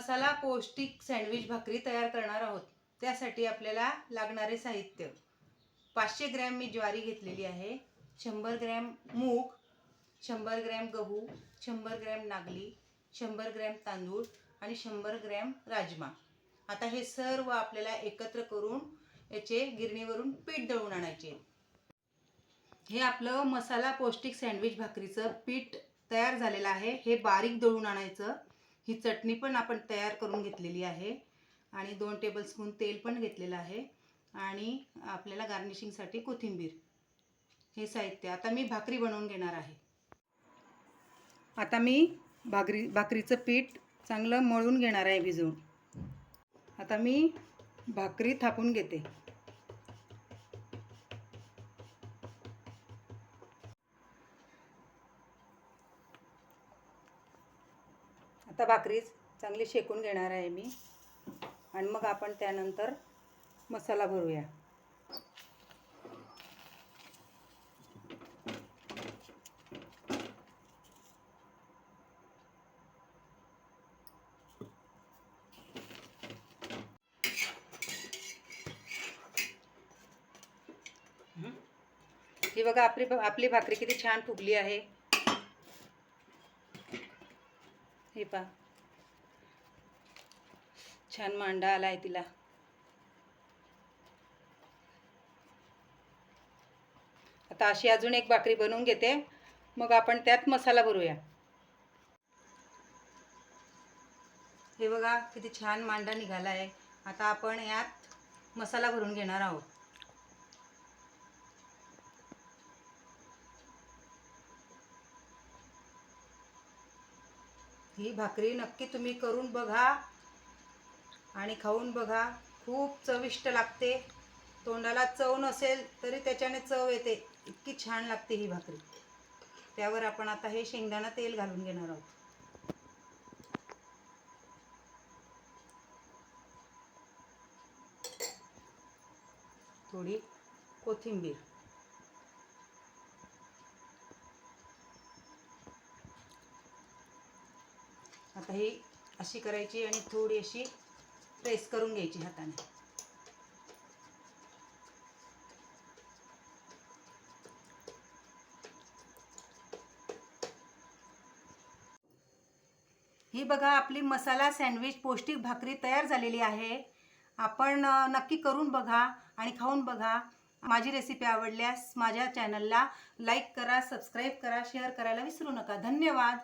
मसाला पौष्टिक सँडविच भाकरी तयार करणार आहोत। त्यासाठी आपल्याला लागणारे साहित्य 500 ग्रॅम मी ज्वारी घेतलेली आहे, 100 ग्रॅम मूग, 100 ग्रॅम गहू, 100 ग्रॅम नागली, 100 ग्रॅम तांदूळ आणि 100 ग्रॅम राजमा। आता हे सर्व आपल्याला एकत्र करून याचे गिरणीवरून पीठ दळून आणायचे। हे आपलं मसाला पौष्टिक सँडविच भाकरीचं पीठ तयार झालेलं आहे। हे बारीक दळून आणायचं। ही चटणी पण आपण तयार करून घेतलेली आहे आणि 2 टेबलस्पून तेल पण घेतलेलं आहे आणि आपल्याला गार्निशिंगसाठी कोथिंबीर, हे साहित्य। आता मी भाकरी बनवून घेणार आहे। आता मी भाकरीचं पीठ चांगलं मळून घेणार आहे भिजवून। आता मी भाकरी थापून घेते। आता भाकरी चांगली शेकून घेणार आहे मी आणि मग आपण त्यानंतर मसाला भरूया। ही बघा आपली भाकरी किती छान फुगली आहे। हे पहा, छान मांडा आलाय तिला। आता अशी अजून एक भाकरी बनवून घेते, मग आपण त्यात मसाला भरूया। हे बघा किती छान मांडा निघाला आहे। आता आपण यात मसाला भरून घेणार आहोत। ही भाकरी नक्की तुम्ही करून बघा आणि खाऊन बघा, खूप चविष्ट लागते। तोंडाला चव नसेल तरी त्याच्याने चव येते, इतकी छान लागते ही भाकरी। त्यावर आपण आता हे शेंगदाणा तेल घालून घेणार आहोत। थोडी कोथिंबीर, आता ही अशी करायची आणि थोडी अशी प्रेस करून घ्यायची हाताने। ही बघा आपली मसाला सँडविच पौष्टिक भाकरी तयार झालेली आहे। आपण नक्की करून बघा आणि खाऊन बघा। माझी रेसिपी आवडल्यास माझ्या चॅनलला लाईक करा, सबस्क्राईब करा, शेअर करायला विसरू नका। धन्यवाद।